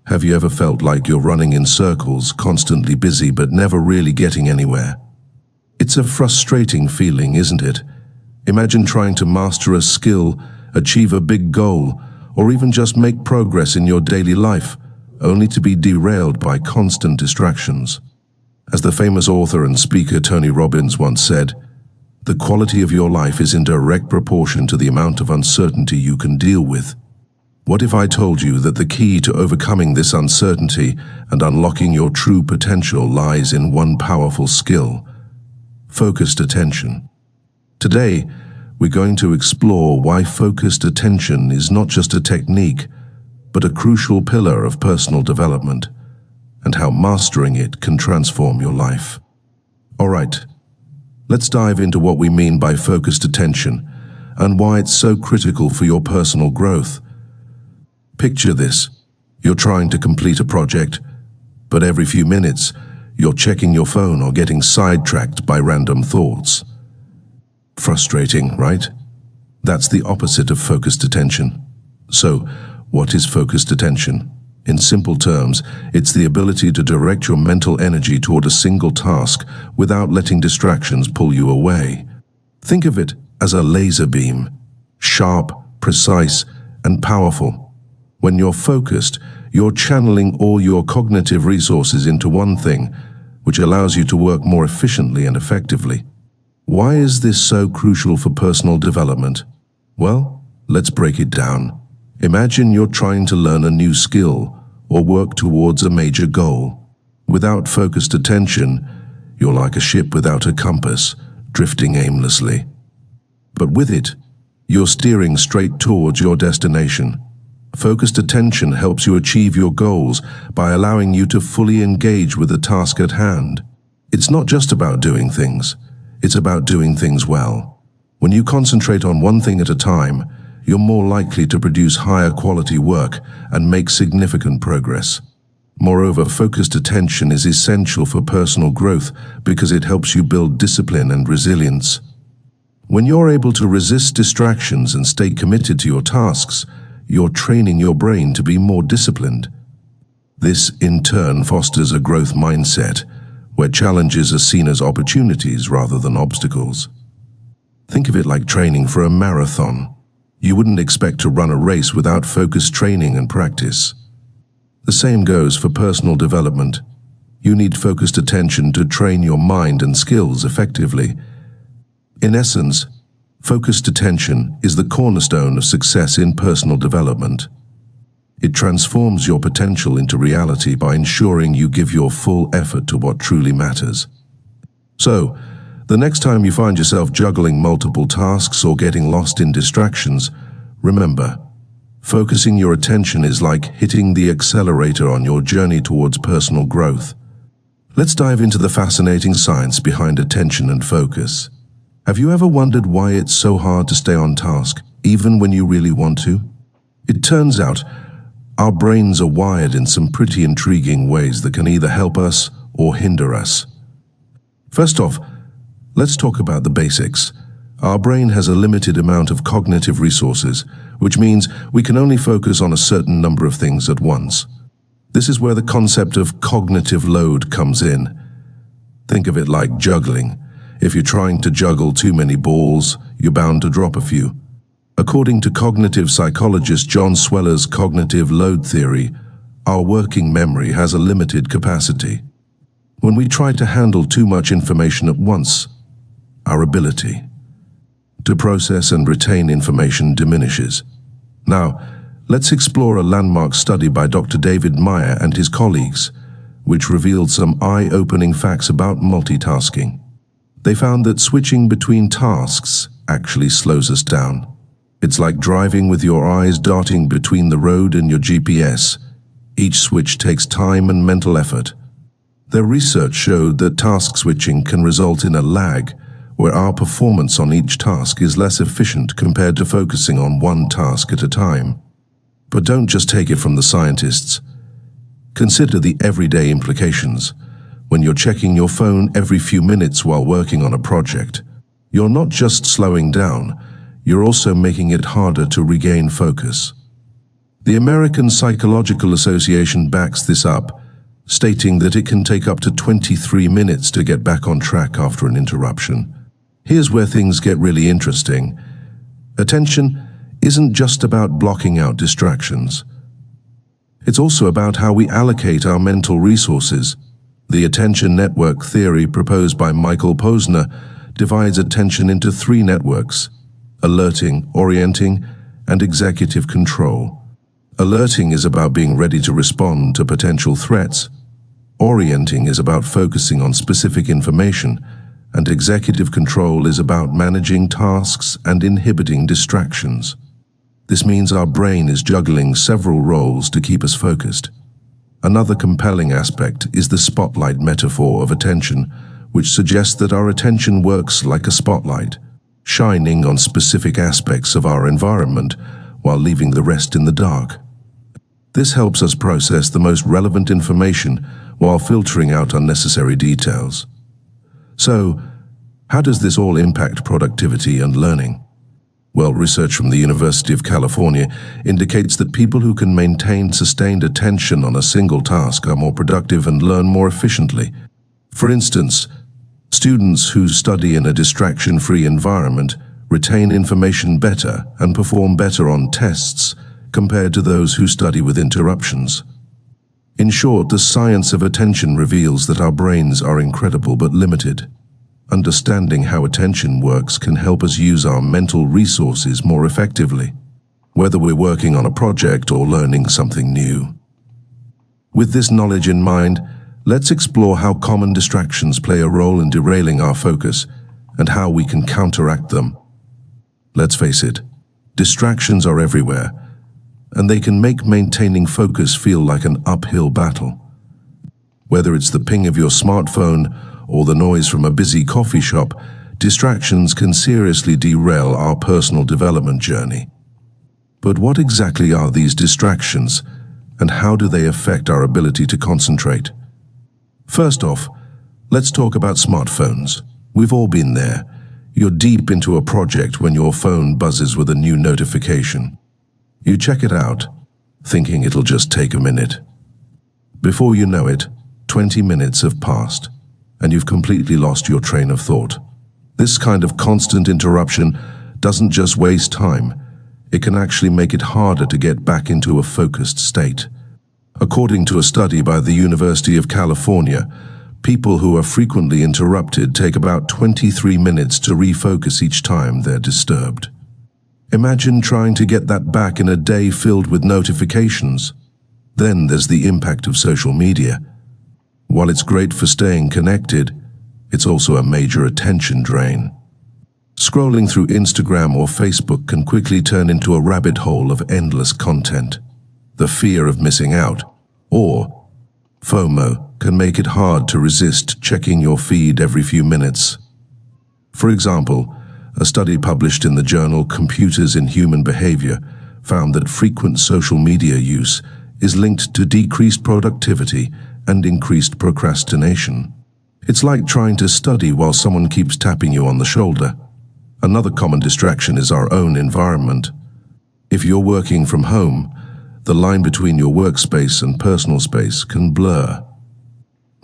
Have you ever felt like you're running in circles, constantly busy but never really getting anywhere? It's a frustrating feeling, isn't it? Imagine trying to master a skill, achieve a big goal, or even just make progress in your daily life, only to be derailed by constant distractions. As the famous author and speaker Tony Robbins once said, "The quality of your life is in direct proportion to the amount of uncertainty you can deal with." What if I told you that the key to overcoming this uncertainty and unlocking your true potential lies in one powerful skill: focused attention? Today, we're going to explore why focused attention is not just a technique, but a crucial pillar of personal development, and how mastering it can transform your life. All right, let's dive into what we mean by focused attention and why it's so critical for your personal growth. Picture this: you're trying to complete a project, but every few minutes, you're checking your phone or getting sidetracked by random thoughts. Frustrating, right? That's the opposite of focused attention. So, what is focused attention? In simple terms, it's the ability to direct your mental energy toward a single task without letting distractions pull you away. Think of it as a laser beam, sharp, precise, and powerful. When you're focused, you're channeling all your cognitive resources into one thing, which allows you to work more efficiently and effectively. Why is this so crucial for personal development? Well, let's break it down. Imagine you're trying to learn a new skill or work towards a major goal. Without focused attention, you're like a ship without a compass, drifting aimlessly. But with it, you're steering straight towards your destination. Focused attention helps you achieve your goals by allowing you to fully engage with the task at hand. It's not just about doing things, it's about doing things well. When you concentrate on one thing at a time, you're more likely to produce higher quality work and make significant progress. Moreover, focused attention is essential for personal growth because it helps you build discipline and resilience. When you're able to resist distractions and stay committed to your tasks, you're training your brain to be more disciplined. This, in turn, fosters a growth mindset, where challenges are seen as opportunities rather than obstacles. Think of it like training for a marathon. You wouldn't expect to run a race without focused training and practice. The same goes for personal development. You need focused attention to train your mind and skills effectively. In essence, focused attention is the cornerstone of success in personal development. It transforms your potential into reality by ensuring you give your full effort to what truly matters. So, the next time you find yourself juggling multiple tasks or getting lost in distractions, remember, focusing your attention is like hitting the accelerator on your journey towards personal growth. Let's dive into the fascinating science behind attention and focus. Have you ever wondered why it's so hard to stay on task, even when you really want to? It turns out, our brains are wired in some pretty intriguing ways that can either help us or hinder us. First off, let's talk about the basics. Our brain has a limited amount of cognitive resources, which means we can only focus on a certain number of things at once. This is where the concept of cognitive load comes in. Think of it like juggling. If you're trying to juggle too many balls, you're bound to drop a few. According to cognitive psychologist John Sweller's cognitive load theory, our working memory has a limited capacity. When we try to handle too much information at once, our ability to process and retain information diminishes. Now, let's explore a landmark study by Dr. David Meyer and his colleagues, which revealed some eye-opening facts about multitasking. They found that switching between tasks actually slows us down. It's like driving with your eyes darting between the road and your GPS. Each switch takes time and mental effort. Their research showed that task switching can result in a lag, where our performance on each task is less efficient compared to focusing on one task at a time. But don't just take it from the scientists. Consider the everyday implications. When you're checking your phone every few minutes while working on a project, you're not just slowing down, you're also making it harder to regain focus. The American Psychological Association backs this up, stating that it can take up to 23 minutes to get back on track after an interruption. Here's where things get really interesting. Attention isn't just about blocking out distractions. It's also about how we allocate our mental resources. The attention network theory proposed by Michael Posner divides attention into 3 networks: alerting, orienting, and executive control. Alerting is about being ready to respond to potential threats. Orienting is about focusing on specific information, and executive control is about managing tasks and inhibiting distractions. This means our brain is juggling several roles to keep us focused. Another compelling aspect is the spotlight metaphor of attention, which suggests that our attention works like a spotlight, shining on specific aspects of our environment while leaving the rest in the dark. This helps us process the most relevant information while filtering out unnecessary details. So, how does this all impact productivity and learning? Well, research from the University of California indicates that people who can maintain sustained attention on a single task are more productive and learn more efficiently. For instance, students who study in a distraction-free environment retain information better and perform better on tests compared to those who study with interruptions. In short, the science of attention reveals that our brains are incredible but limited. Understanding how attention works can help us use our mental resources more effectively, whether we're working on a project or learning something new. With this knowledge in mind, let's explore how common distractions play a role in derailing our focus and how we can counteract them. Let's face it, distractions are everywhere, and they can make maintaining focus feel like an uphill battle. Whether it's the ping of your smartphone or the noise from a busy coffee shop, distractions can seriously derail our personal development journey. But what exactly are these distractions, and how do they affect our ability to concentrate? First off, let's talk about smartphones. We've all been there. You're deep into a project when your phone buzzes with a new notification. You check it out, thinking it'll just take a minute. Before you know it, 20 minutes have passed, and you've completely lost your train of thought. This kind of constant interruption doesn't just waste time, it can actually make it harder to get back into a focused state. According to a study by the University of California, people who are frequently interrupted take about 23 minutes to refocus each time they're disturbed. Imagine trying to get that back in a day filled with notifications. Then there's the impact of social media. While it's great for staying connected, it's also a major attention drain. Scrolling through Instagram or Facebook can quickly turn into a rabbit hole of endless content. The fear of missing out, or FOMO, can make it hard to resist checking your feed every few minutes. For example, a study published in the journal Computers in Human Behavior found that frequent social media use is linked to decreased productivity and increased procrastination. It's like trying to study while someone keeps tapping you on the shoulder. Another common distraction is our own environment. If you're working from home, the line between your workspace and personal space can blur.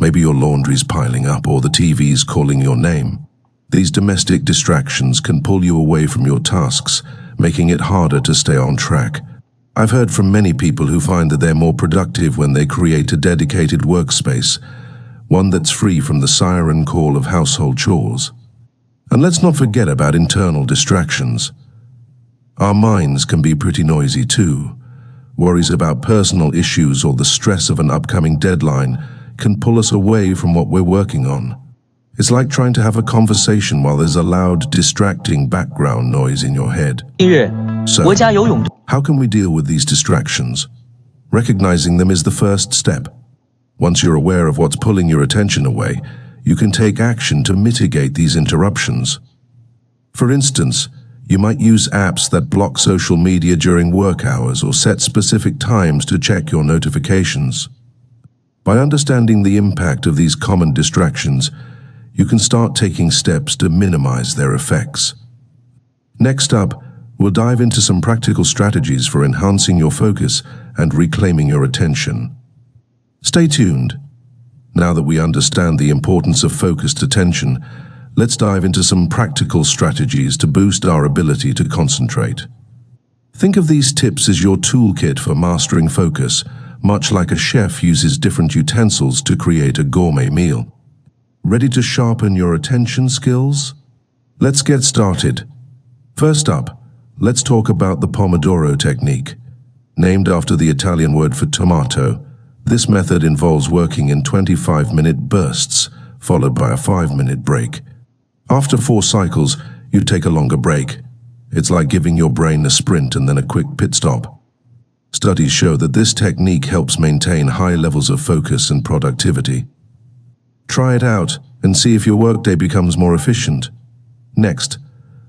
Maybe your laundry's piling up or the TV's calling your name. These domestic distractions can pull you away from your tasks, making it harder to stay on track. I've heard from many people who find that they're more productive when they create a dedicated workspace, one that's free from the siren call of household chores. And let's not forget about internal distractions. Our minds can be pretty noisy too. Worries about personal issues or the stress of an upcoming deadline can pull us away from what we're working on. It's like trying to have a conversation while there's a loud, distracting background noise in your head. So, how can we deal with these distractions? Recognizing them is the first step. Once you're aware of what's pulling your attention away, you can take action to mitigate these interruptions. For instance, you might use apps that block social media during work hours or set specific times to check your notifications. By understanding the impact of these common distractions, you can start taking steps to minimize their effects. Next up, We'll dive into some practical strategies for enhancing your focus and reclaiming your attention. Stay tuned. Now that we understand the importance of focused attention, let's dive into some practical strategies to boost our ability to concentrate. Think of these tips as your toolkit for mastering focus, much like a chef uses different utensils to create a gourmet meal. Ready to sharpen your attention skills? Let's get started. First up, let's talk about the Pomodoro technique. Named after the Italian word for tomato, this method involves working in 25-minute bursts, followed by a 5-minute break. After 4 cycles, you take a longer break. It's like giving your brain a sprint and then a quick pit stop. Studies show that this technique helps maintain high levels of focus and productivity. Try it out and see if your workday becomes more efficient. Next,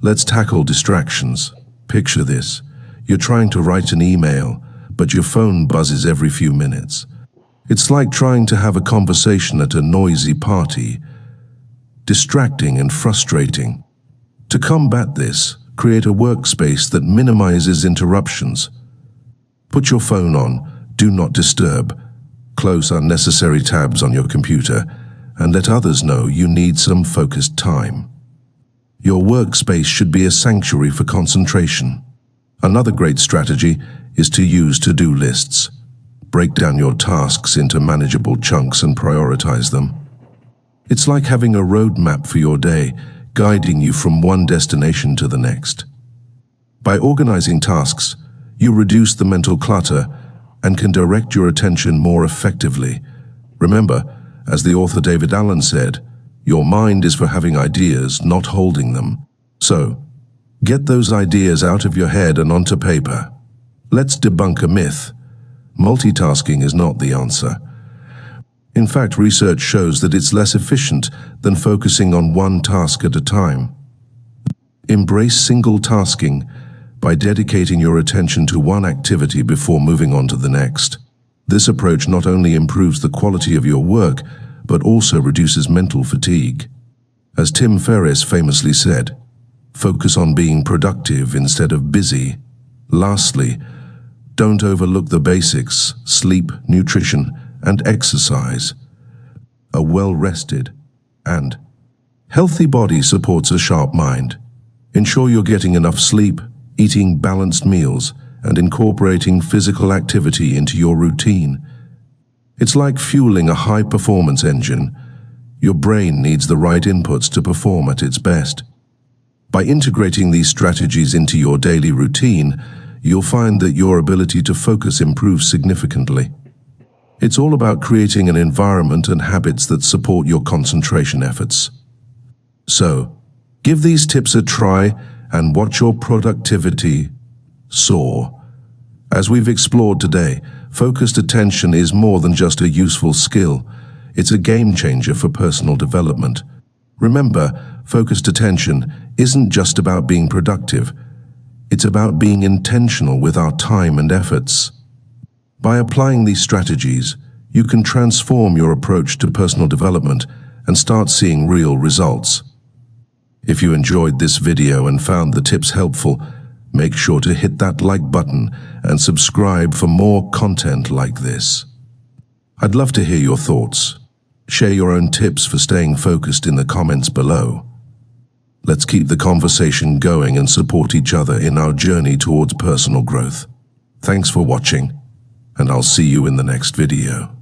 let's tackle distractions. Picture this. You're trying to write an email, but your phone buzzes every few minutes. It's like trying to have a conversation at a noisy party. Distracting and frustrating. To combat this, create a workspace that minimizes interruptions. Put your phone on Do Not Disturb, close unnecessary tabs on your computer, and let others know you need some focused time. Your workspace should be a sanctuary for concentration. Another great strategy is to use to-do lists. Break down your tasks into manageable chunks and prioritize them. It's like having a roadmap for your day, guiding you from one destination to the next. By organizing tasks, you reduce the mental clutter and can direct your attention more effectively. Remember, as the author David Allen said, your mind is for having ideas, not holding them. So, get those ideas out of your head and onto paper. Let's debunk a myth. Multitasking is not the answer. In fact, research shows that it's less efficient than focusing on one task at a time. Embrace single tasking by dedicating your attention to one activity before moving on to the next. This approach not only improves the quality of your work, but also reduces mental fatigue. As Tim Ferriss famously said, focus on being productive instead of busy. Lastly, don't overlook the basics: sleep, nutrition, and exercise. A well-rested and healthy body supports a sharp mind. Ensure you're getting enough sleep, eating balanced meals, and incorporating physical activity into your routine. It's like fueling a high-performance engine. Your brain needs the right inputs to perform at its best. By integrating these strategies into your daily routine, you'll find that your ability to focus improves significantly. It's all about creating an environment and habits that support your concentration efforts. So, give these tips a try and watch your productivity soar. As we've explored today, focused attention is more than just a useful skill. It's a game changer for personal development. Remember, focused attention isn't just about being productive. It's about being intentional with our time and efforts. By applying these strategies, you can transform your approach to personal development and start seeing real results. If you enjoyed this video and found the tips helpful, make sure to hit that like button and subscribe for more content like this. I'd love to hear your thoughts. Share your own tips for staying focused in the comments below. Let's keep the conversation going and support each other in our journey towards personal growth. Thanks for watching, and I'll see you in the next video.